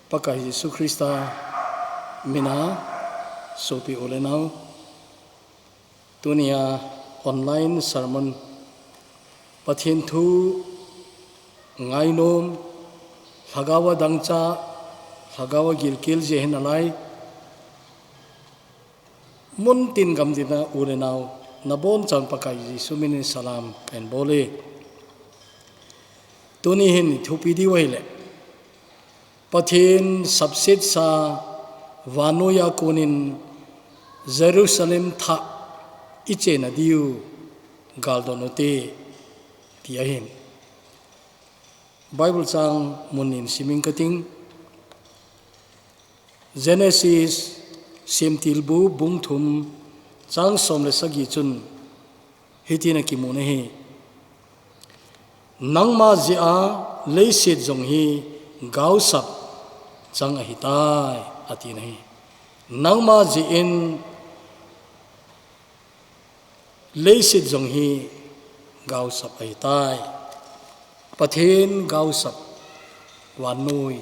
Pakai Yesus Krista mina sopi olenau tunia online sermon pathin thu ngainom hagawa dangcha hagawa gilkil jehen alai mun tin gamdina olenau nabon chang pakai Yesus minin salam en bole tuni hin thupidi waile pathin subset sa vanoya kunin Jerusalem tha iche na diu galdonote tiahin Bible chang munin siming kating Genesis simtilbu bungthum chang somle sagi chun hitina kimune hi nangma jia leisit jong hi gausap chang ahitai ati nahi nangma ji in leisit jong hi gausap ahitai pathin gausap wanui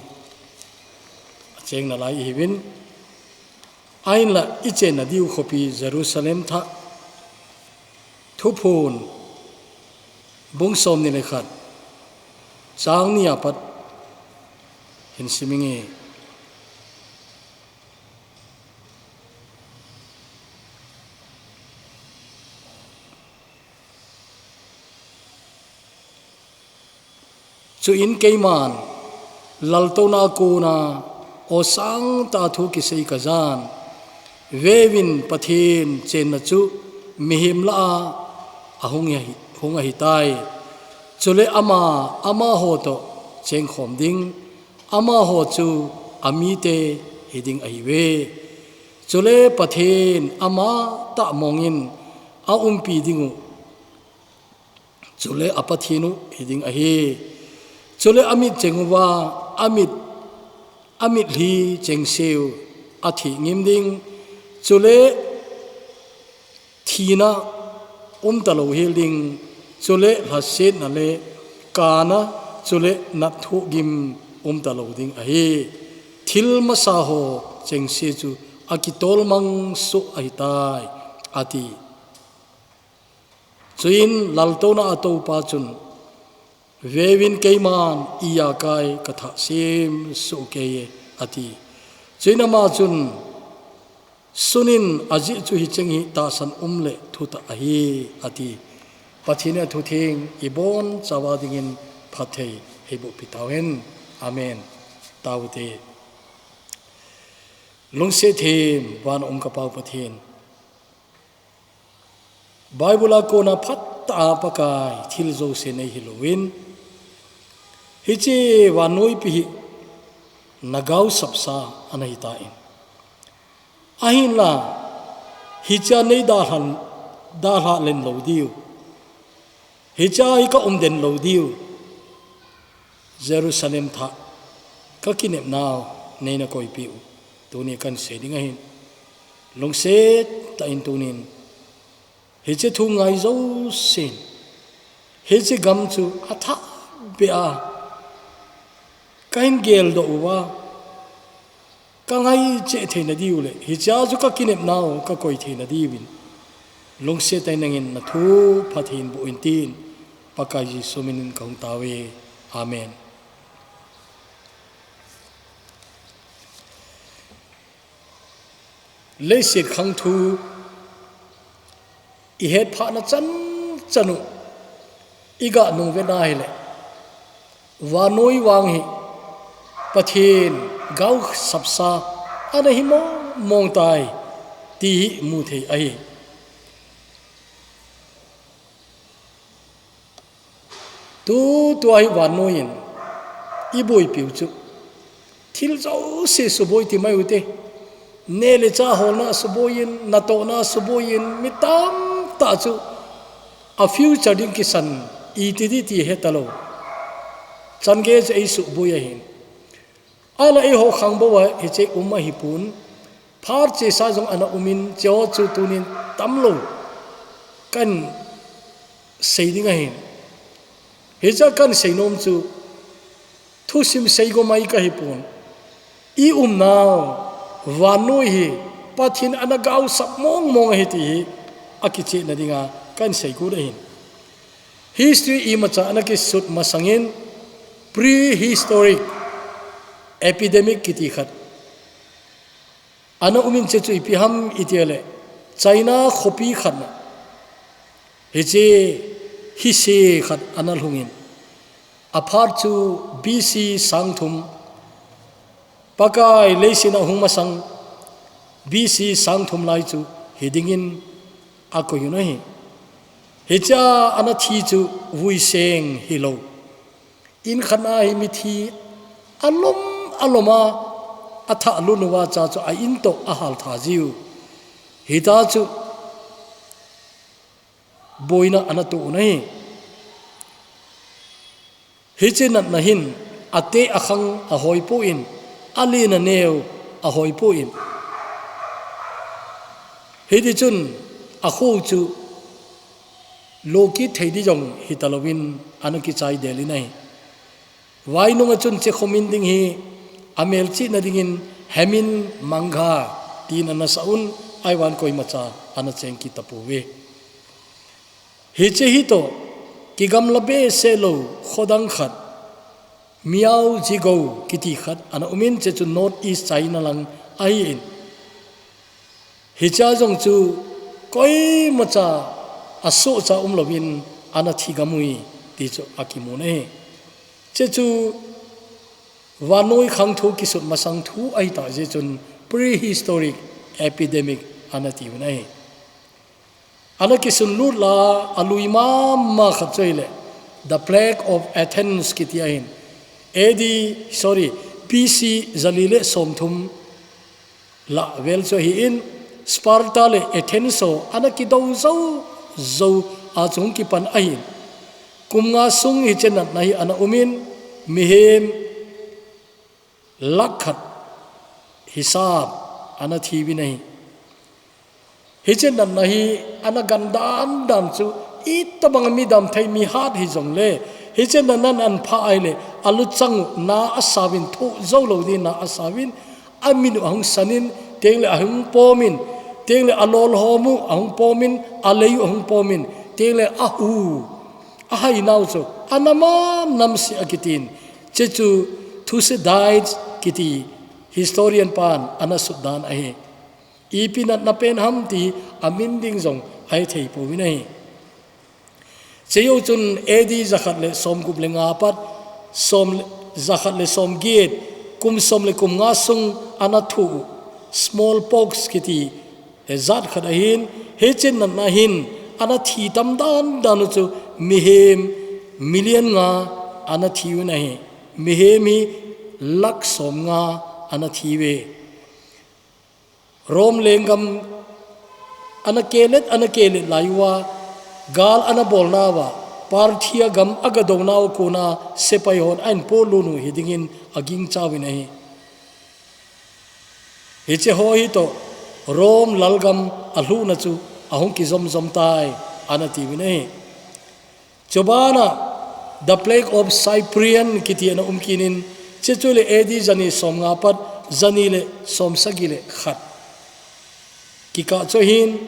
acheng na lai hivin ain la iche na diu khopi Jerusalem tha thupun bungsom ni lekhat chang ni apat hin simingi chu in keiman laltona kuna osang ta thu ki sei kazan vevin pathin chen na chu mihim la ahung ya hung hi tai chule ama ho to cheng khom ding ama ho chu amite hiding aiwe chule pathin ama ta mongin a umpi dingu chule apathinu hiding ahi chule amit chengwa amit hi chengseu athi ngimding chule thina talo helding chule haset na le kana chule nathu gim talo ding ahi thil masa ho chengse chu akitol mang su aitai ati chuin laltona ato pa chun vevin keiman iya kai katha sim su ke ati chinama chun sunin aji chu hi chengi ta san umle thuta ahi ati pathina thuthing ibon chawadingin phathei hebu pitawen amen tawte lungse them wan ka pau pathin bible ko na phatta pakai thil zo se nei hilowin hichi wanoi pi nagau sapsa anai tain ahin la hicha nei da ha len lo diu hicha hi ka den lo diu Jerusalem tha ka kinep naw nei na koi piu tuni kan se ding ahin longse ta in tunin hiche thu ngai zo sin hiche gam chu atha be a kain gel do wa kangai che theina diule hi cha ju ka kinep naw ka koi theina diwin lungse tai nangin na thu phathin bu intin pakai suminin kaung tawe amen leisit khang thu i het pha na chanu iga nung ve na hele wanoi wang hi pathin gau sapsa ana hi mong tai ti mu thei ai tu ai wanoin i boi piu chu thil zo se su boi ti mai ute ne le cha holna su boin na to na su boin mitam ta chu a future ding ki san i ti hetalo change je su boi hin ala e ho khang bo wa he che umma hi pun phar che sa jong ana umin cho chu tunin tamlo kan seidinga hin he cha kan seinom chu thu sim sei go mai ka hi pun i now vanui hi pathin anagau sapmong mong heti akiche na dinga kan sei ku rehin history I macha anaki sut masangin prehistoric epidemic kiti khat ana umin che chu ipiham itiale China khopi khat heje hise khat anal hungin apart to BC sangthum pakai leisina hungmasang BC sangthum lai chu hedingin ako yunahi hecha anathi chu vuiseng hilo in khana hi mithi aloma atha lunuwa cha chu a into ahal thajiu hita chu boina anatu unai hichinat nahin ate akhang ahoi po in alina neu ahoi po in hedi chun akho chu loki theidi jong hitalowin anuki chai deli nai wainunga chun che khomin ding hi amel chi na dingin hemin mangha tin ana saun aiwan koi macha ana cheng ki tapuwe hiche hi to ki gamlabe selo khodang khat miao jigo kiti khat ana umin che chu north east china lang ai in hicha jong chu koi macha aso cha umlovin ana thigamui ti chu akimune che chu wanoi khang thu kisut masang thu ai ta je chun prehistoric epidemic anati unai ana kisun lut la aluima ma khatsoile the plague of Athens kitiain BC zalile somthum la vel cho hi in Sparta le Athenso ana ki do zo a chung ki pan ai kumnga sung hi chenat nahi ana umin mihem lakhat hisab ana thiwi nahi hi chenat nahi ana gandan dam chu itabang mi dam thai mi hat hi jong le hi chenat nan an pha ai le alu chang na asawin thu zo lo di na asawin aminu ahung sanin tengle ahung pomin tengle alol homu ahung pomin aleyu ahung pomin tengle ahu ahai nau chu anama namsi akitin chechu thuse died kiti historian pan ana sudan ahe ipinat na pen hamti amin ding jong ai thei po winai cheyo chun edi zakhat le som gup le nga pat som zakhat le som gate kum som le kum nga sung ana thu smallpox kiti zat khadahin hechen na hin ana thi tam dan chu mihem million nga ana thiu nahi mihemi lak som nga ana thiwe rom lengam ana kelet laiwa gal ana bolnawa parthia gam agadonaw kuna sepai hon ain polunu hidingin aging chawinahi heche hoi to rom lalgam alhu na chu ahung ki zom tai ana tiwinahi chobana the plague of Cyprian kitiana umkinin chechule edi jani somnga pat zanile somsagile khat kika chohin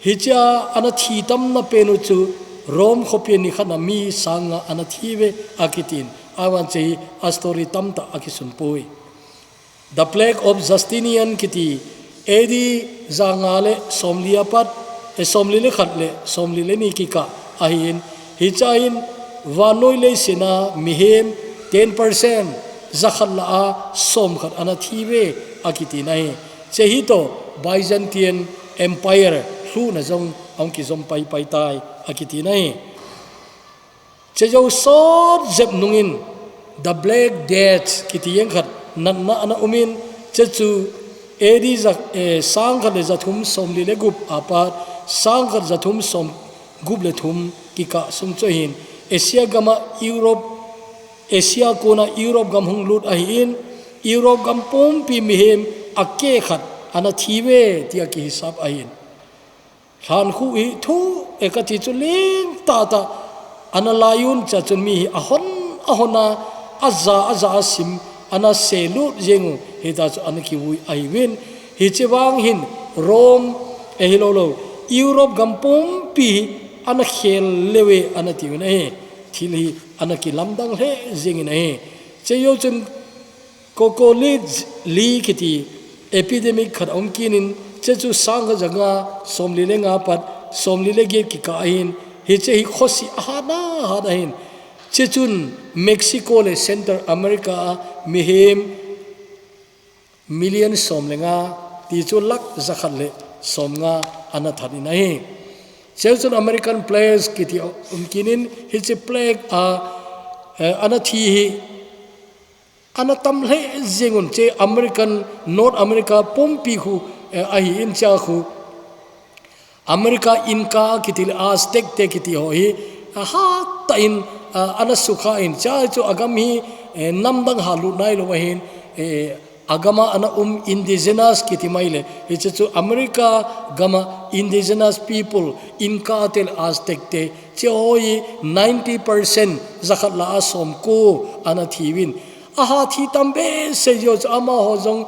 hicha ana thi tam na penu chu rom khopian ni khana mi sanga ana thiwe akitin awan chei a story tam ta akisun poi the plague of Justinian kiti edi zangale somlia pat e somlile khatle somlile ni kika ahin hichain vanoi le sina mihem 10% zakhalla a som khat ana thiwe akiti nai chehito Byzantine Empire thu na jong ong ki zom pai tai akiti nai chejo sot zep nungin the black death kiti yang khat nan na ana umin chechu edi zak sang khat le zathum som le gup apat sang khat zathum som gup le thum kika sum chohin Asia gama Europe Asia kona Europe gam hung lut ahin Europe gam pom pi mihem ake khat ana thiwe tia ki hisab ahin han khu hi thu ekati chu ling ta ana layun cha chun mi ahona azza sim ana selu jengu hita chu anaki wi ai win hi chewang hin Rome ehilolo Europe gampum pi ana khel lewe ana ti na he thili ana ki lamdang he jing na he cheyo chun college li kiti epidemic khat kinin chechu sang janga somli le nga pat somli le ge ki ka hin hi che hi khosi hada hin chechun Mexico le Central America mihem million somlenga ti chu lak zakhat le somnga ana thani na he chechun American players kiti kinin hi che plague ana thi hi ana tamhle zengun che American North America pompi khu ahi in cha khu America inka kitil Aztec te kiti hoi ha ta in ana sukha in cha chu agami namdang halu nai lo hin agama ana indigenous kiti maile chu America gama indigenous people inka tel Aztec te che hoi 90% zakat la asom ko ana thiwin aha thi tambe se yo ama ho jong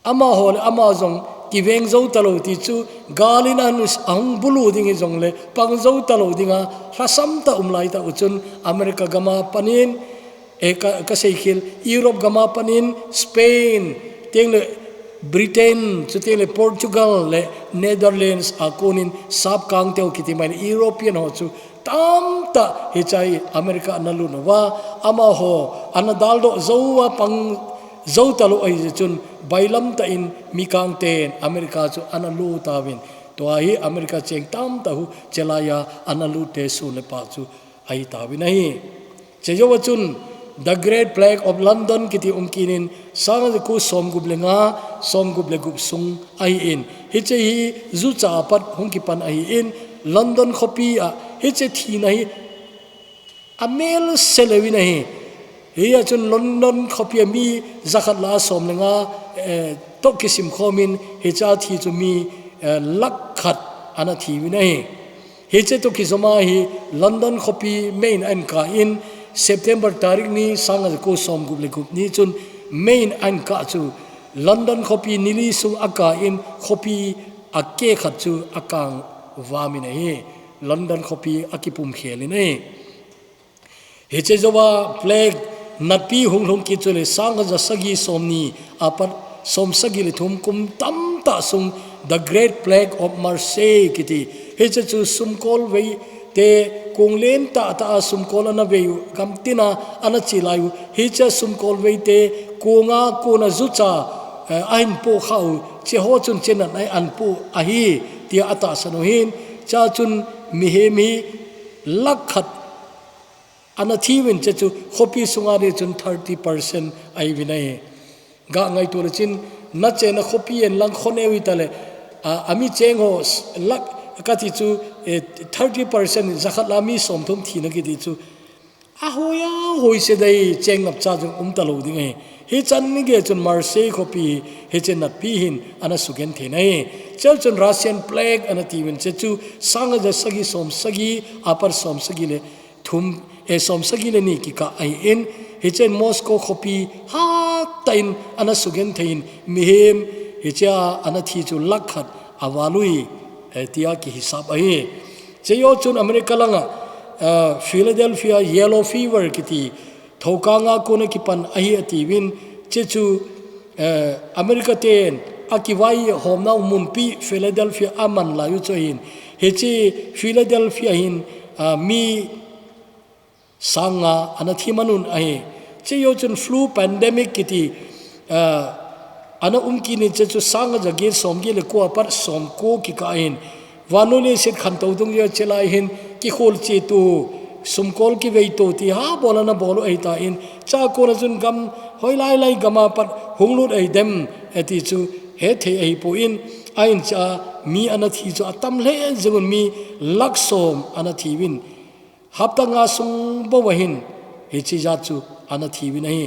ama jong ki veng zo talo ti chu galina nus ang bulu ding jong le pang zo talo dinga hasam ta umlai ta uchun America gama panin ka sekhil Europe gama panin Spain tengle Britain chu tengle Portugal le Netherlands akonin sab kang teu kiti mai European ho chu tam ta hechai America analu no wa ama ho anadaldo zowa pang zo talo ai chun bailam ta in mikang ten America chu analu tawin to ai America cheng tam ta hu chelaya analu te su le pa chu ai tawin ai chejo chun the great plague of London kiti kinin sang ku som gublenga som guble gup sung ai in hiche hi zu cha pat hung ki pan ai in London khopi a hiche thi nahi amel selewi nahi hiya chun London khopi mi zakat la som lenga to kisim khomin hicha thi chu mi lakhat ana thi wi nahi hiche to kisoma hi London khopi main an ka in September tarik ni sang ko som guble gup ni chun main an ka chu London khopi nili sung aka in khopi akke khat chu akang wamine he London khopi akipum kheline heche jowa plague napi hung ki chule sang ja sagi somni apat som sagi le thum kum tam ta sung the great plague of Marseille kiti heche chu sumkol wei te konglen ta sumkol ana wei kamtina ana chilayu heche sumkol wei te konga kona zucha ain po khau che ho chun chen nai an pu ahi tia ata sanohin cha chun mihemi lakhat ana thiwin che chu khopi sunga re chun 30% ai vinai ga ngai tu chin na che na khopi en lang khonewi tale ami cheng ho lak kati chu 30% zakat lami somthum thina ki ti chu a hoya hoi se dai cheng nap cha jung talo dingai he chan ni ge chun Marseille khopi he chen na pi hin ana sugen the nai chel chun Russian plague ana tiwin che chu sanga ja sagi som sagi apar som sagi le thum som sagi le ni ki ka ai in he chen Moscow khopi ha tain ana sugen thein mihem he cha ana thi chu lakhat awalui tia ki hisab ai che yo chun America langa Philadelphia yellow fever kiti thokanga kone ki pan ahi atiwin chechu America ten akiwai homna mumpi Philadelphia aman la yu choin hechi Philadelphia hin mi sanga anathi manun ahi che yo chun flu pandemic kiti ana kini chechu sanga jage somge le ko par som ko ki kain wanule sit khan to dung yo chelai hin ki khol che tu sumkol ki vei to ti ha bolana bolo ai ta in cha ko na jun gam hoi lai gama pat hunglut ai dem eti chu he the ai po in ain cha mi anathi chu atam le jegun mi laksom anathi win hapta nga sung bo wahin he chi ja chu anathi win ai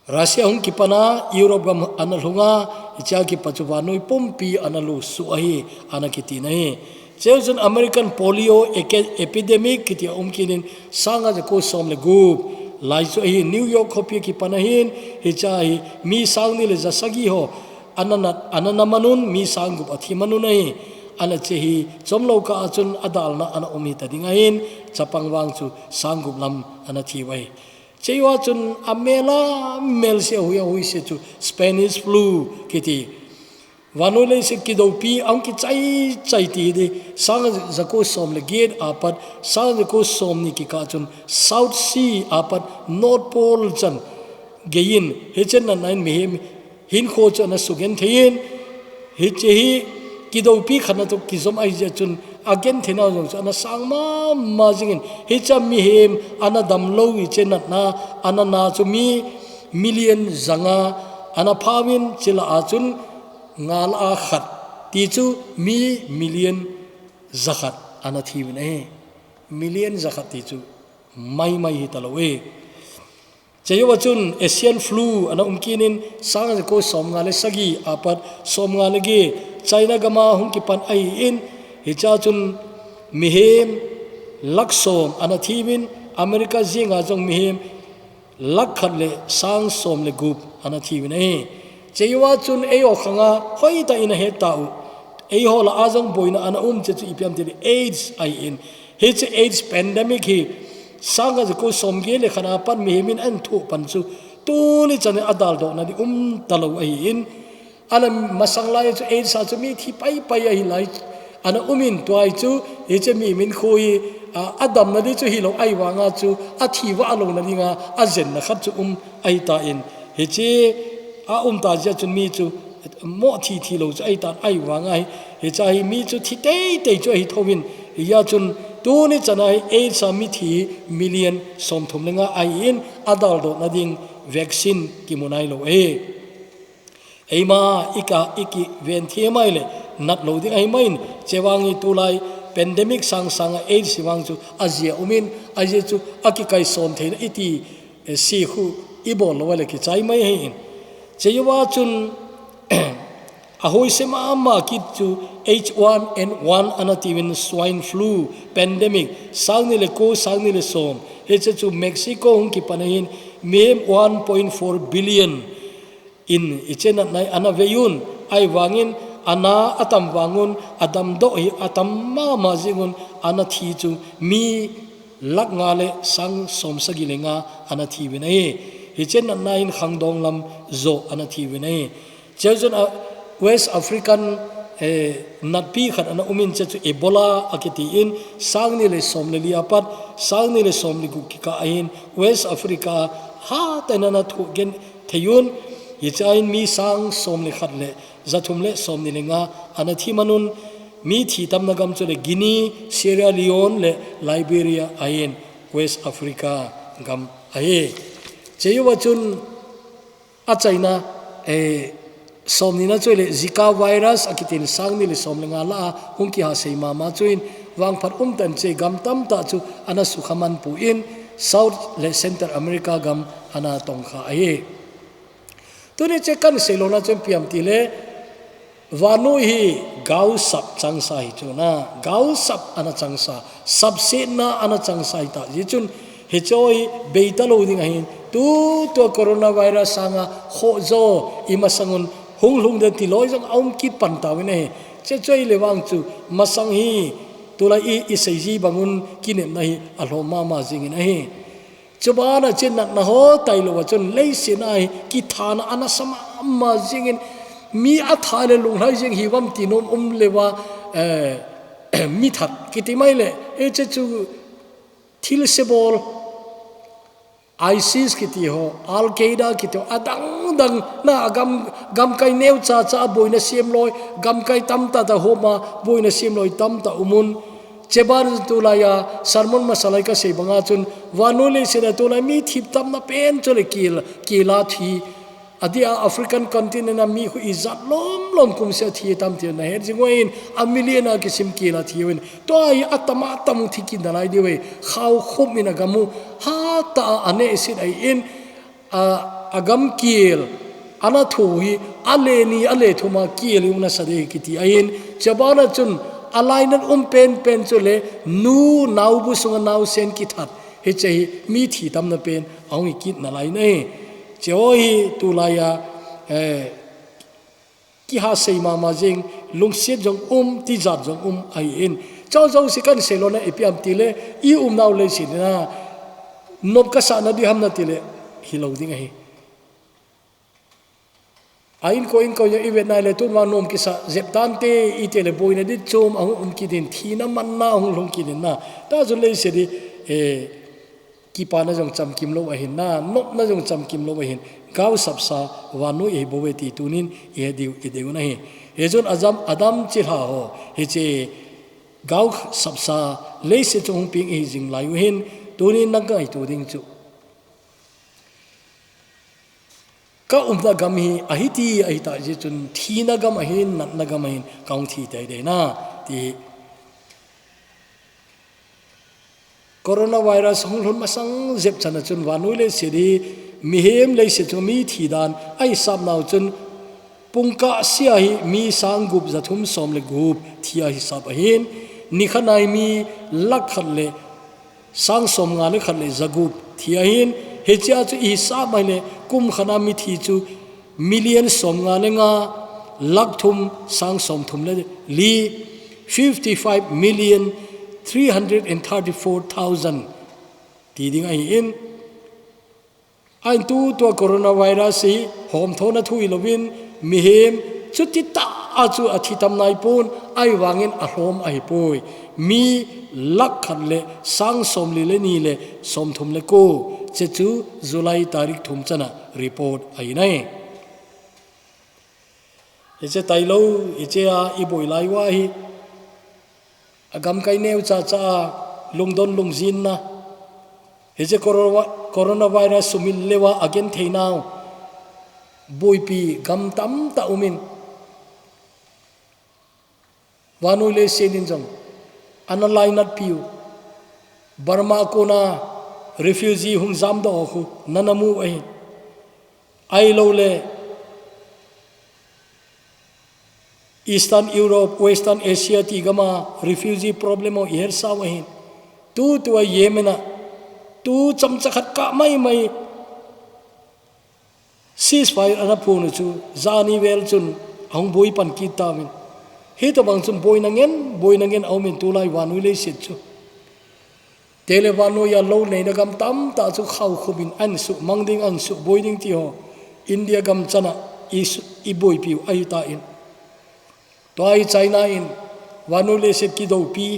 Russia hung ki pana Europe gam analunga icha ki pachuwanoi pompi analu su ai anakiti nai Children American polio epidemic kiti kinin sanga ko som le gup lai chu hi New York copy ki panahin hi cha hi mi sang ni le jasagi ho anana manun mi sang gup athi manunai ana che hi chomlo ka achun adal na ana umi ta dingain chapang wang chu sang gup lam ana thi wai cheiwa chun amela mel se huya hui se chu Spanish flu kiti vanule se kidopi ang ki chai ti de sang zako som le gate apat sang zako som ni ki ka chun South Sea apat North Pole chan gein hechen na nain mehem hin kho chana sugen thein he che hi kidopi khana to kizom ai ja chun again thena jong chana sangma ma jingin he cha mi hem ana damlo wi chenat na ana na chu mi million zanga ana phawin chila achun ngal a khat ti chu mi million zakat ana thiwin million zakat ti chu mai hi talowe cheyo chun Asian flu ana umkinin sang ko som ngale sagi apat som ngale ge China gama hung ki pan ai in hi cha chun mihem laksom ana thiwin America zinga jong mihem lakhat le sang som le gup ana thiwin chewa chun o khanga hoi ta ina he tau ho la azang boina ana che chu ipiam te AIDS ai in he che AIDS pandemic hi sanga ko somge le khana pan memin an thu pan chu tu ni chane adal do na di talo ai in ana masang lai chu AIDS sa chu mi thi pai ai lai ana umin tuai chu he che mi min khoi adam na di chu hi lo ai wanga chu a thi wa lo na dinga a zen na khat chu ai ta in he che a ta ja chun mi chu mo thi lo ai ta ai wangai he cha hi mi chu thi te chu hi thowin ya chun tu ni chanai e sa mi thi million som thum lenga ai in adal do na ding vaccine ki munai lo ma iki ven thi mai le nat lo ding ai main chewangi tu lai pandemic sang e siwang chu azia umin aje chu akikai som thein iti si khu ibol lo le ki chai mai hein chewa chun ahoi sema amma kit chu H1N1 anatiwin swine flu pandemic sangni le som he chu Mexico hung ki panahin mem 1.4 billion in ichena nai ana veyun ai wangin ana atam wangun adam do hi atam ma jingun ana thi chu mi lak ngale sang som sagilenga ana thi winai hichen nain khangdong lam zo ana thi winai chejun West African natpi khat ana umin che chu Ebola akiti in sangni le somle liapat sangni le somli gu ki ka ain West Africa ha tanana thu gen theyun yichain mi sang somle khat le zathum le somni lenga ana thi manun mi thi tamna gam chu le Guinea Sierra Leone le Liberia ain West Africa gam ae chewa chun a China somni na chule Zika virus akitin sangni le somlenga la hungki ha seima ma chuin wang phat tan che gam tam ta chu ana sukhaman pu in South le Central America gam ana tongkha ae tuni che kan selona chem piam ti le wanu hi gau sap changsa hi chuna gau sap ana changsa sabse na ana changsa ta ji chun he choi beitalo ding hin tu to coronavirus sanga kho zo imasangun hung de ti loi jang aum ki pan ta ne che choi le wang chu masang hi tula i seiji bangun kinem nahi aloma ma jing nahi chubana chen na ho tai lo chon lei sinai ki thana ana sama ma jing mi a thale lung hai jing hi wam ti nom lewa mi that ki ti mai le e che chu thil se bol ISIS kiti ho Al Qaeda kiti adang na gam kai neu cha boina siam loi gam kai tam ta homa boina siam loi tam ta umun chebar tulaya sarmon masalai ka sei banga chun wanule sena tulai mi thip tam na pen chole kila thi adia African continent na mi hu izat lom kum se thi tam ti na her jingwain a million a kisim kila thiwin to ai atama tam thikin dalai diwe khaw khum ina gamu ha ta ane sit ai in agam kil ana thuhi ale thuma kil una sade kiti ain chabana chun alainan pen chule nu nau bu sunga nau sen ki that he che mi thi tam na pen ang kit na lai nei choi tu la ya ki ha sei ma jing lung siet jong ti zat jong ai in chau si kan selona epiam tile I naw le sin na nop ka sa na di ham na tile hilo ding hi ain ko yo event na le tu ma nom ki sa zeptan te I tele boy na di chom ang ki din thina man na hong long ki din na ta zo le se di ki pa na jong cham kim lo a hin na nop na jong cham kim lo a hin gaw sap sa wanu e bo ti tunin e diu ki de na hi he jon adam chi ha ho he che gaw sap sa le se chong ping e jing lai hin tunin na ga tu ding chu ka umda gam hi ahiti ahita je chun thina gam ahin nat na gam ahin kaung thi dai dai na ti coronavirus hong lon masang zep chana chun wanui le seri mihem le se chu mi thi dan ai sap naw chun pungka sia hi mi sang gup zathum som le gup thia hi sap ahin ni khanai mi lak khat le sang som nga le khat le zagup thia hin he cha chu I sa mai le kum khana mi thi chu million som nga le nga lak thum sang som thum le li 55 million 334,000 ti ding ai in ai tu to coronavirus hi hom thona thui lovin mi hem chuti ta achu athitam nai pun ai wangin a hlom ai poi mi lak khat le sang som le ni le som thum le ko che chu July tarik thum chana report ai nai che tai lo che a I boi lai wa hi agam kai neu cha lungdon lungjin na che coronavirus sumil lewa again theinau boi pi gam tam ta umin wanu le senin jong analai nat piu Burma ko na refugee hung zam do khu nanamu ai lo le Eastern Europe Western Asia ti gama refugee problem o her sa wahin tu Yemen tu chamcha khat ka mai ceasefire ana phone chu zani wel chun ang boi pan ki tamin he to bang chun boi nangen aumin tu lai wanui le sit chu televano ya lo nei na gam tam ta chu khau khubin an su mangding an su boiding ti ho India gam chana I boi piu ai ta in toy China in wanu le set ki do pi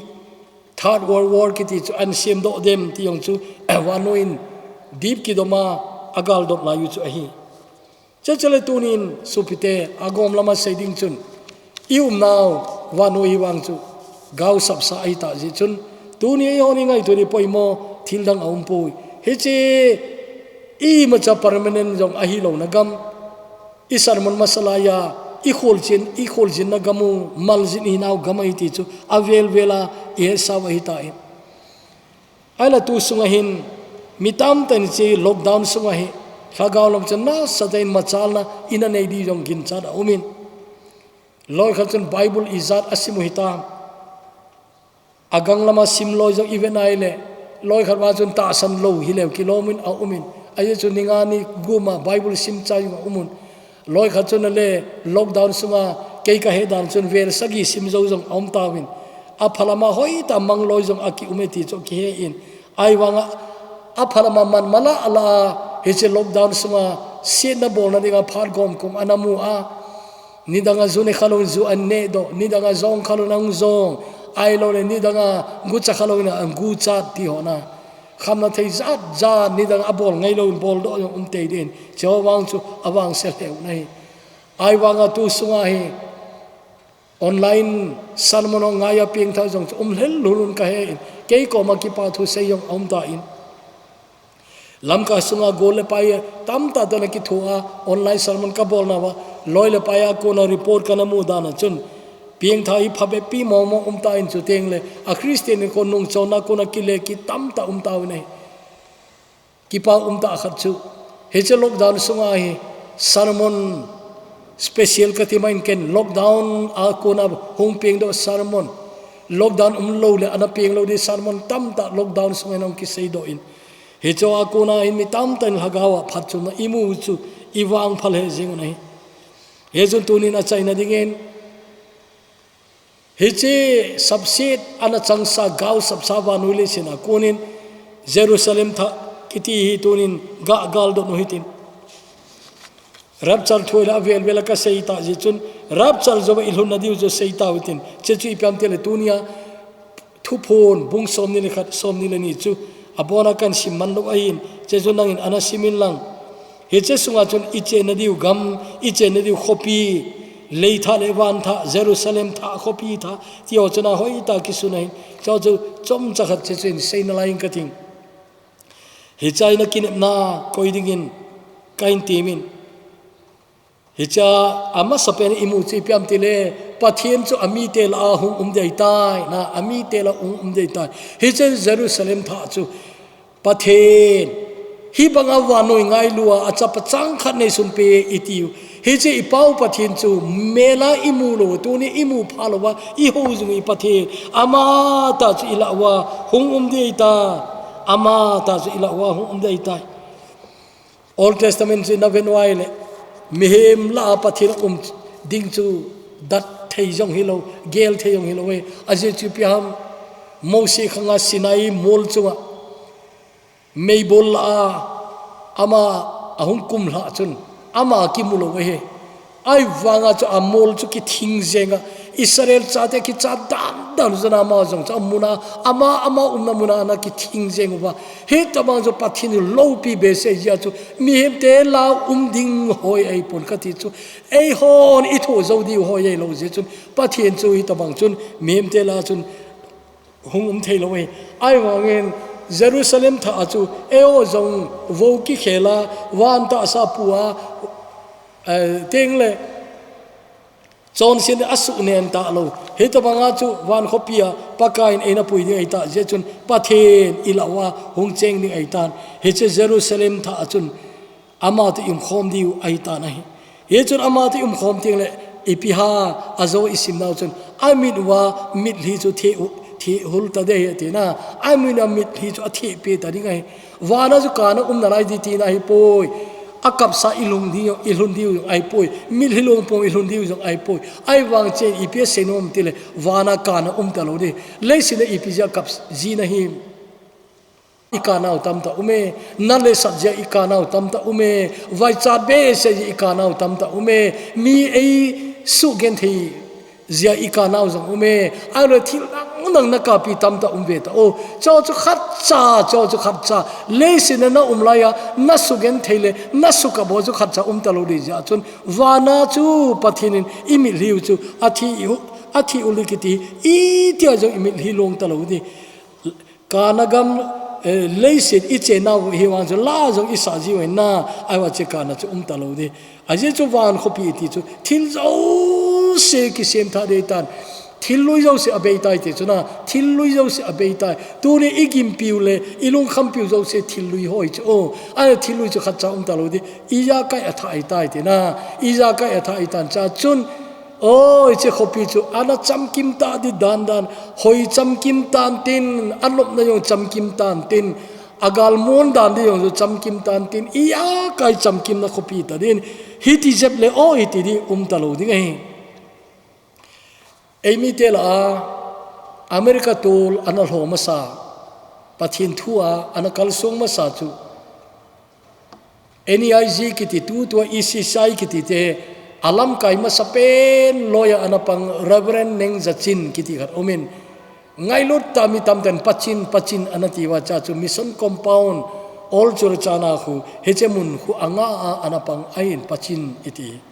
third world war ki ti chu an sem do dem ti yong chu wanu in deep ki do ma agal dot la yu chu hi chale tunin supite agom lama seding chun now wanu hi wang chu gaw sap sa ai ta ji chun tuni yoni ngai tuni poimo thildang aum poi he che I macha permanent jong ahi lo na gam isarmon masala ya I khol chin na gamu maljin hinau gamai ti chu avel vela e sa wa hi ta in ala tu sunga hin mitam tan che lockdown sunga hi khagaw lom chan na sadain machal na ina nei di jong gin cha da umin loi khan Bible izat asimu hita agang lama simloi jong even aile loi khan wa chun ta san lo hilew kilomin a umin ai chu ningani guma Bible sim chai ma umun loi khan chun le lockdown sunga kei ka he dan chun vel sagi sim zo jong om tawin a phalama hoi ta mang loi jong aki umeti cho ki he in ai wanga a phalama man mala ala he che lockdown sunga se na bol na dinga phar gom kum anamu a nidanga zune khalon zu anne do nidanga zong khalon ang zong ai lo le nidanga gucha khalon na gucha ti hona khamna thei zat za nidanga abol ngai lo bol do te din cho wang chu awang sel heu nai ai wanga tu sunga hi online salmono ngaya ping tha jong hel lulun ka he ke ko ma ki pa thu se yong om ta in lam ka sunga gole pai tam ta da ki thua online salmon ka bol na wa loi le paya ko na report kana mu da na chun pieng thai phabe pi mo ta in chu teng le a christian ko nung chona ko na ki le ki tam ta ta ne ki pa ta khat chu he che lockdown sunga hi sermon special ka ti main ken lockdown a ko na hong pieng do sermon lockdown lo le ana pieng lo di sermon tam ta lockdown sunga nong ki sei do in he cho akuna in mi tam tan hagawa phat chu na imu chu iwang phal he jing nei he jun tunin a chaina dingen he che subset ana changsa gaw sabsa banule sina konin Jerusalem tha kiti hi tunin ga gal do no hitin rab chal thoila vel vel ka seita ji chun rab chal zo ilhun nadiu jo seita witin che chu ipam tele tunia thu phon bung som ni khat som ni ni chu abona kan simman lo ain che chu nangin ana simin lang he che sunga chun iche nadiu gam iche nadiu khopi leitha lewan tha Jerusalem tha khopi tha tio chuna hoi ta kisunai cho chu chom chakhat che chin seina lain kating he chai na kin na koidingin kain timin he cha ama sapen imu chi piam tile pathian chu ami tel a hum dei tai na ami tel a dei tai he cha Jerusalem tha chu pathian hi banga wanoi ngai lua acha pachang khat nei sun pe itiu he che ipau pathian chu mela imu lo tu ni imu phalowa I ho zu I pathian ama ta chu ilawa hum dei ta ama ta chu ilawa hum dei tai Old Testament se na venwaile mehem la pathian ding chu dat thei jong hilo gel thei jong hilo we aje chu piam Mose khanga Sinai mol chunga meibol la ama ahung kum la chun ama ki mulo we ai wanga chu amol chu ki thing zenga Israel chate ki cha dan dan zana ma jong cha muna ama umna muna na ki thing zeng wa he tabang jo pathin lo pi be se ya chu mi hem te la ding hoi ai pon ka ti chu ei hon I tho zo di hoi ai lo je chu pathin chu I tabang chun mi hem te la chun hung thei lo we ai wangen Jerusalem tha chu eo zong vo ki khela wan ta sa puwa teng le chon sin asu nen ta lo he to banga chu wan khopia pakain ena pui ni aita je chun pathen ilawa hung cheng ni aitan he che Jerusalem tha chun ama ti im khom diu aita nahi he chun ama ti khom ting le ipiha azo isim nau chun amin wa mit li chu thi hul ta de ti na amin mit li chu thi pe ta ri ngai wana chu kana na lai di ti na hi poi akap sa ilung diu ai poi mil hilong pong ilung diu jong ai poi ai wang chen ipe senom tile wana kana talo de leisina ipija kap zina him ikana tamta ume nale sabja ikana tamta ume vai cha be se ikana tamta ume mi ei su gen thei zia ikana jong ume alo thil nang na kapi tamta ta o cho chu khat cha leisina na umlaya na sugen theile na suka bo chu khat cha talo de ja chun wana chu pathinin imi liu chu athi ulikiti I tia jo imi hi long talo di kanagam leisin iche na hi wan chu la jo isa ji we na ai wa che kana chu talo di aje chu wan khopi ti chu thil zo se ki sem tha de tan thil lui zo se abei tai te chuna thil lui zo se abei tai tu ne igim piule ilung kham piu zo se thil lui hoi chu o ai thil lui chu khat cha talo di iya kai athai tai te na iya kai athai tan cha chun oi che khopi chu ana cham kim ta di dan hoi cham kim tan tin anlop na yong cham kim tan tin agal mon dan di yong cham kim tan tin iya kai cham kim na khopi ta din hiti jeb le o hiti di talo di ngai Amy tela America tol anal ho masa pathin thua anakal song masa chu NEIG kiti tu ECCI kiti te alam kai masapen loya anapang Reverend Neng Zachin kiti khat omen ngailut tami tamten pachin anati wa cha chu mission compound all chur chana khu hechemun khu anga anapang ain pachin iti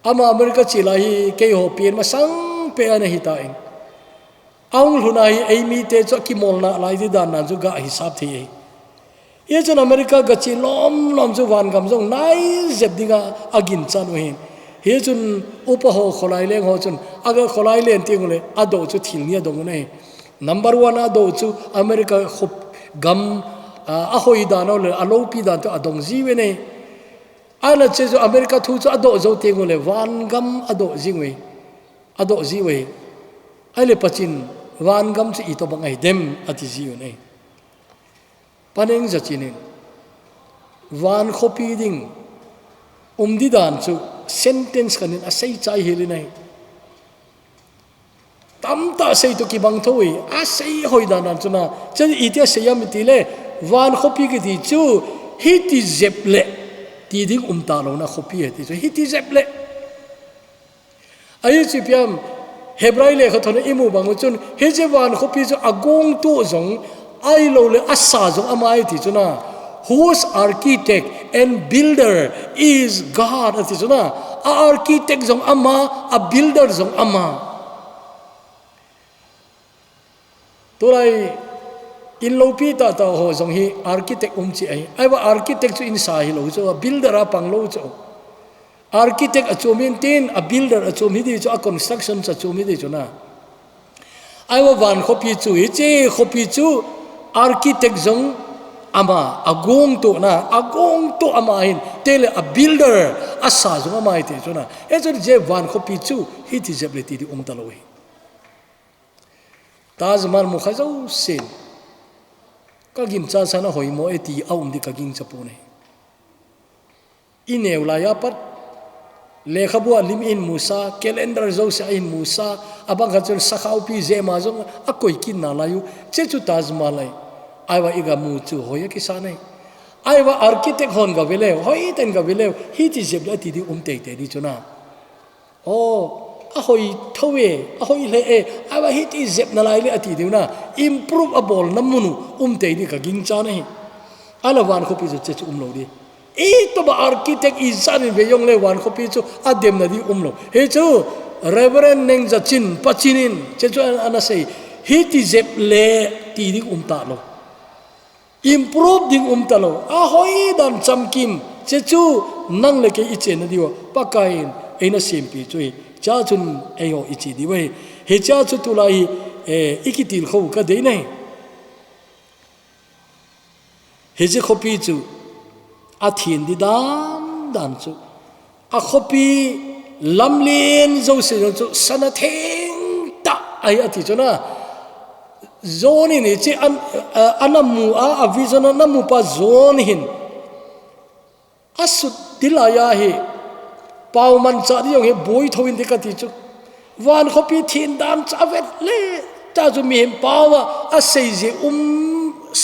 ama America chilai ke ho pien masang pe ana hitain aung hunai Amy te cho ki molna lai di dan nan ju ga hisab thi ye chen America ga chi lom ju wan gam jong nai zeb dinga agin chan we he chun upa ho kholai leng ho chun aga kholai len ting le ado chu thil nia dong nei number 1 ado chu America khop gam a hoi dan le alo pi dan to adong ji we nei ana che jo America thu chu ado zo tengole wan gam ado jingwe ado jiwe ai le pachin wan gam chu I to bangai dem ati ji ne paneng zachinin van copy ding di dan chu sentence kanin asai chai hilinai tamta sei to ki bang thoi asai hoi dan chuna chen itia seyam tile van copy ki ti chu hiti zeple ti ding ta lo na copy ti chu hiti zeple ai chi piam hebrai le khathon imu bang chun he je van copy chu agong tu zong ai lo le asa zong amai ti chuna whose architect and builder is God ati chuna a architect zong ama a builder zong ama torai in lo pi ta ho zong hi architect chi ai wa architect chu in sa hi lo chu a builder a pang lo chu architect a chumin tin a builder a chumi di chu a construction cha chumi di chuna ai wa van copy chu hi che copy chu architect zong ama agong to ama hin tele a builder asa zong ama ite chuna e chu je van copy chu hi ti jebleti di taloi Taj Mahal mu khazau sen ka gim cha sana hoi mo eti aum di ka ging chapu ne ineu la ya pat le khabu lim in musa calendar zo sa in musa abang khachul sakhau pi je ma zo a koi kin na la yu che chu Taj Mahal lai aiwa iga mu chu hoya ki sa nei aiwa architect hon ga vele hoi ten ga vele hi ti jebleti di te di chuna oh ahoi thowe ahoi le e awa hit is zep na lai le ati diuna improve abol namunu te ni ka ging cha nei ala wan khopi chu chu lo di e to ba architect is san ve yong le wan khopi chu adem na di lo he chu reverend neng za chin pachinin che chu ana sei hit is zep le ti di ta lo improve ding ta lo ahoi dan chamkim che chu nang le ke ichen na diwa pakain eina simpi chui cha chun ayo ichi di we he cha chu tu lai ikitil kho ka de nei he je khopi chu a thin di dan chu a khopi lamlin zo se chu sana theng ta ai ati chu na zone ni che anamu a vision namu pa zone hin asut dilaya he pau man cha di yong he boi thoin de ka ti chu van khopi thin dan cha vet le ta chu mi hem pawa a sei je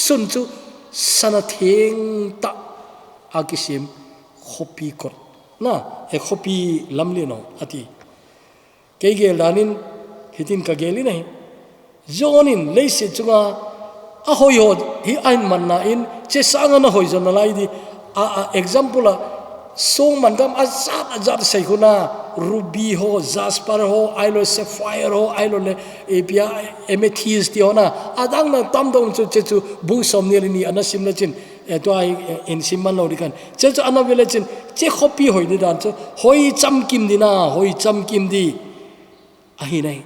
sun chu sana theng ta a kisim khopi kot na e khopi lamli no ati ke ge lanin hitin ka geli nei zonin leise chunga a hoyo hi ain man na in che sanga na hoi zon na lai di a example song mandam azat sei khuna ruby ho jasper ho ilo sapphire ho ilo le epia amethyst ti ona adang na tam dong chu che chu bung som ni anasim na chin to ai in simman lo dikan che chu ana vele chin che khopi hoi ni dan chu hoi cham kim dina hoi cham kim di a hi nei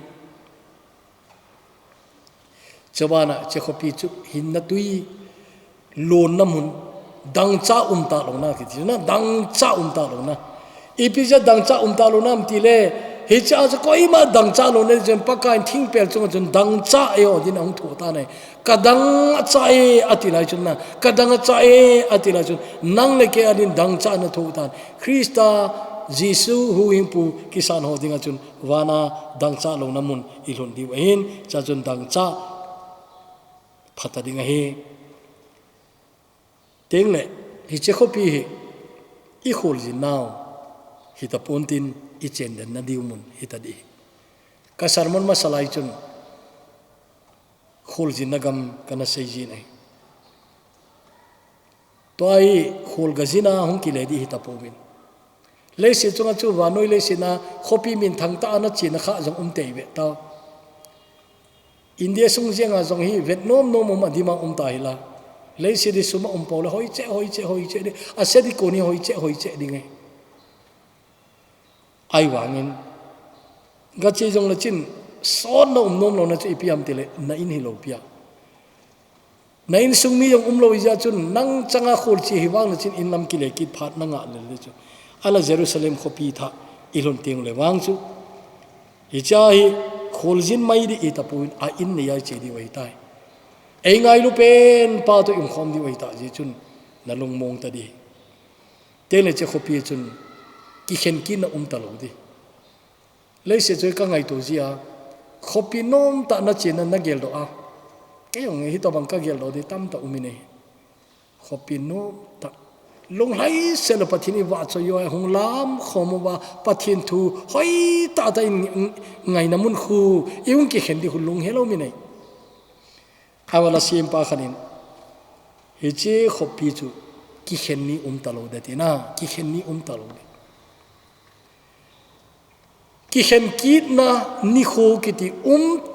chabana che khopi chu hin na tui lon na mun dang cha ta lo na ki na dang cha ta lo na ipija dang cha ta lo na ti le he cha cha koi ma dang cha lo ne jen pakain thing pel chung chen dang cha e o din ang tho ta ne kadang cha e atila chun na kadang cha e atila chun nang le ke adin dang cha na tho ta krista jisu hu ing pu kisan ho dinga chun wana dang cha lo na mun ilon di wain cha chun dang cha phata dinga he tiếng lệ hi che khopi hi i khol ji naw hi ta pontin i chen den na diu mun hi ta di ka sarmon ma salai chun khol ji nagam kana sei ji nei to ai khol ga jina hong ki le di hi ta powin le se chunga chu wa noi le se na khopi min thang ta na chin kha jong te ve ta india sung jenga jong hi vietnam no mo ma di ma ta hi la lấy xe đi xuống mà ông bảo là hoi che đi à xe đi cô ni hoi che đi ngay ai vangin gắt chơi trong là chín son nó nôm nó chơi piam tele na in hilo pia na in sung mi yung lo ija chun nang changa khol chi hiwang na chin in lam ki le ki phat na nga le chu ala Jerusalem khopi tha ilon ting le wang chu hi cha hi khol jin mai di itapuin a in ne ya che di wai tai ai ngai lu pen pa to im khom di oi ta ji chun na lung mong ta di te le che khopi chun ki khen ki na ta lo di le se choi ka ngai to ji a khopi nom ta na chen na gel do a ke yong hi to bang ka gel do di tam ta umine khopi nom ta lung hai se lo pathin i wa cho yo hong lam khom wa pathin thu hoi ta ta ngai na mun khu yung ki khen di hu lung hello mi nei awala sim pa khanin he che khopi chu ki khen ni ta lo de ti na ki khen ni ta lo ki khen kit na ni kho ki ti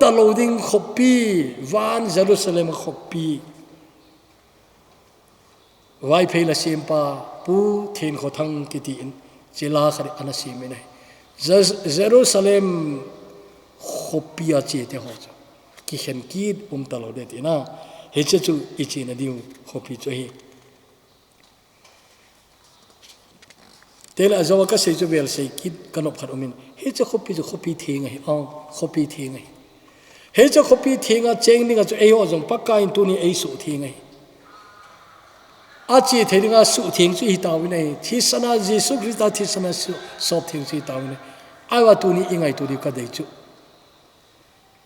ta lo ding khopi van Jerusalem khopi vai phei la sim pa pu thin kho thang ki ti in chila khari anasi me nei Jerusalem khopi a che te ho cha ki khen kit ta lo de ti na he che chu I chi na diu khopi chu hi tel azawa ka se chu bel se kit kanop khat umin he che khopi chu khopi thinga hi khopi thinga hi he che khopi thinga cheng ninga chu ei ho jong pakka in tu ni ei su thinga hi a chi theringa su thing chu hi taw nei thi sana Jesu Christa thi sana so thing chu taw nei ai wa tu ni ingai tu ri ka dei chu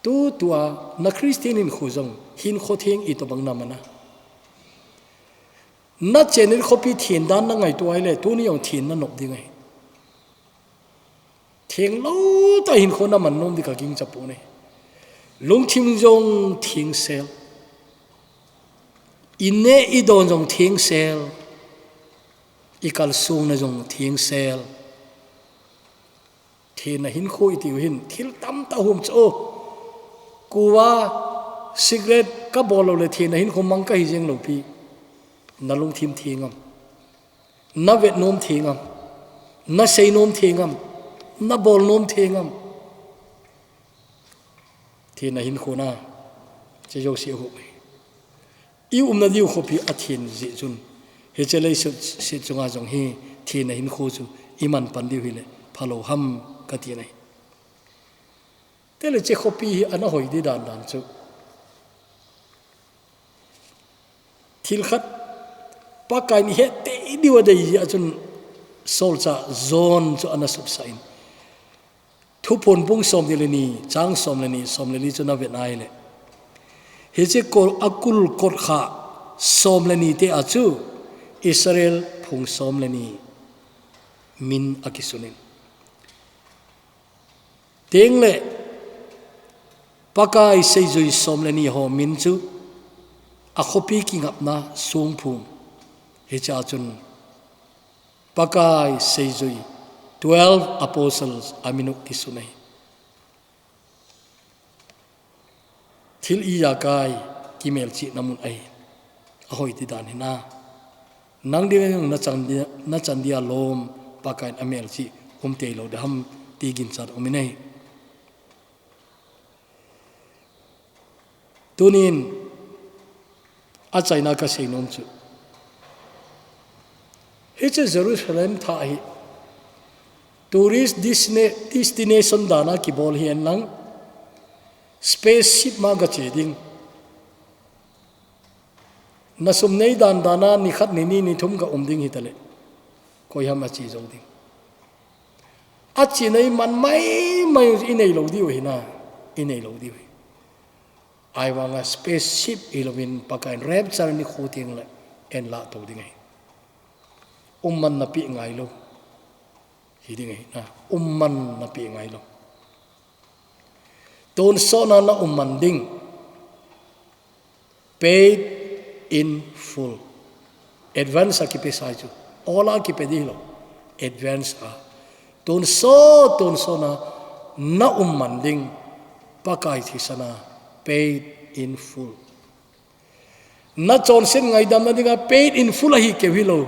tu tua na Christian in khuzong hin kho thing I to bang na mana na chenil khopi thin dan na ngai tu ai le tu ni yong thin na nok ding ai thing lo ta hin kho na man nom di ka king cha pu nei lung thim jong thing sel inne I don jong thing sel ikal sung na jong thing sel thin na hin kho I ti hin thil tam ta hum cho kuwa cigarette ka bolo le thin na hin kho mang ka hi jeng lo pi na lung thim thingam na vet nom thingam na sei nom thingam na bol nom thingam thin na hin kho na che yo si ho I na diu khopi athin ji chun he che lei se chunga jong hi thin na hin kho chu iman pan diu hi le phalo ham ka ti nei tele che khopi hi ana hoi di dan dan chu thil khat pakai ni he te diwa dei ya chun sol cha zone chu ana sup sain thu pon pung som ni le ni chang som le ni chu na vet nai le he che kol akul kor kha som le ni te a chu Israel phung som le ni min akisunin teng le pakai sei joi som le ni ho min chu a khopi ki ngap na sung phung he cha chun pakai sei joi 12 apostles aminu ki sunai thil I ya kai kimel chi namun ai a hoi ti dan hina nang de na chandia lom pakai amel chi te lo de ham ti gin chat ominai tunin a China ka sei nom chu he che Jerusalem tha hi tourist destination dana ki bol hian lang spaceship ma ga che ding na sum nei dan dana ni khat ni thum ga ding hi tale koi ham a chi zo ding a chi nei man mai I nei lo di hi na I nei lo di hi ai wanga spaceship ilovin pakai rapture ni khoting le en la to ding ai man na pi ngai lo hi ding ai na man na pi ngai lo ton so na man ding paid in full advance ki pe sai chu ola ki pe di lo advance a ton so na man ding pakai thi sana paid in full na chon sen ngai dam na dinga paid in full hi ke hilo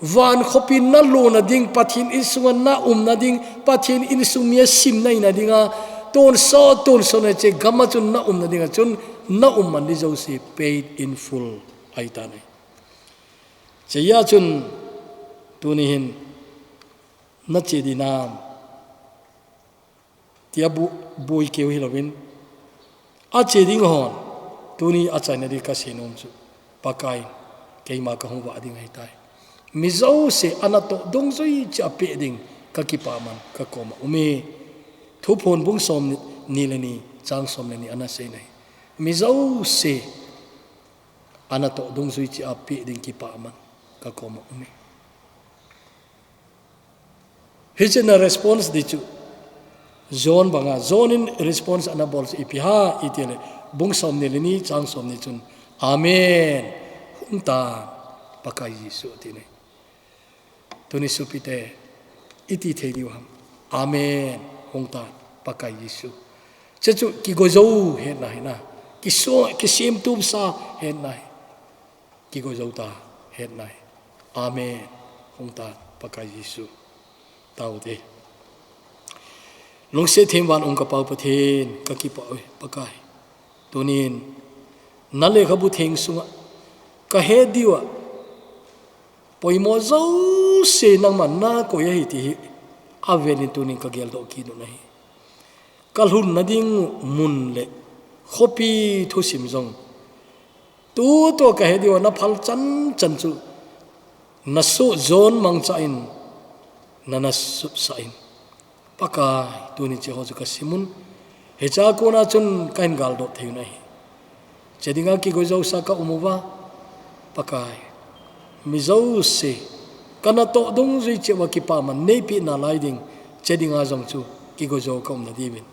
van khopin na lo na ding pathin isunga na na ding pathin in sumia sim nai na dinga ton so na che gama chun na na dinga chun na man di jo si paid in full ai ta nei che ya chun tu ni hin na che di nam tia bu boi ke hi lovin a che ding hon tuni achana di ka sinom chu pakai keima ka hwa ding hai tai mizo se anato dong zoi cha pe ding ka ki pa man ka koma ume thu phon bung som ni le ni chang som le ni ana se nei mizo se anato dong zoi cha pe ding ki pa man ka koma ume hijena response di chu zone banga zone in response anabol ipiha itele bung som ni le ni chang som ni chun amen hunta pakai Yesu tine tuni supite iti thediwam amen hongta pakai Yesu chechu ki gozo he na ki so ki sim tum sa he na ki gozo ta he na amen hongta pakai Yesu tau de long se them wan ong ka pau pathen ka ki pa pakai tunin nale khabu theng sunga ka he diwa poimo zo se nang man na ko ye hi ti avelin tunin ka gel do ki no nahi kalhun nading mun le khopi thu sim jong tu to ka he diwa na phal chan chan chu na su zone mang cha in na na su sa in pakai tunin che ho chu ka simun he cha ko na chun kain gal do theu nahi chedinga ki go zo sa ka umuwa pakai mizo se kana to dong zui che wa ki pa man nei pi na lai ding chedinga jong chu ki go zo kom na dibin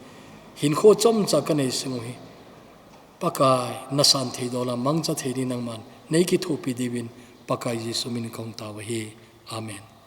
hin kho chom cha ka nei singu hi pakai na san thei dola mang cha thei di nang man nei ki thu pi dibin pakai Yesu min kong ta wa hi amen.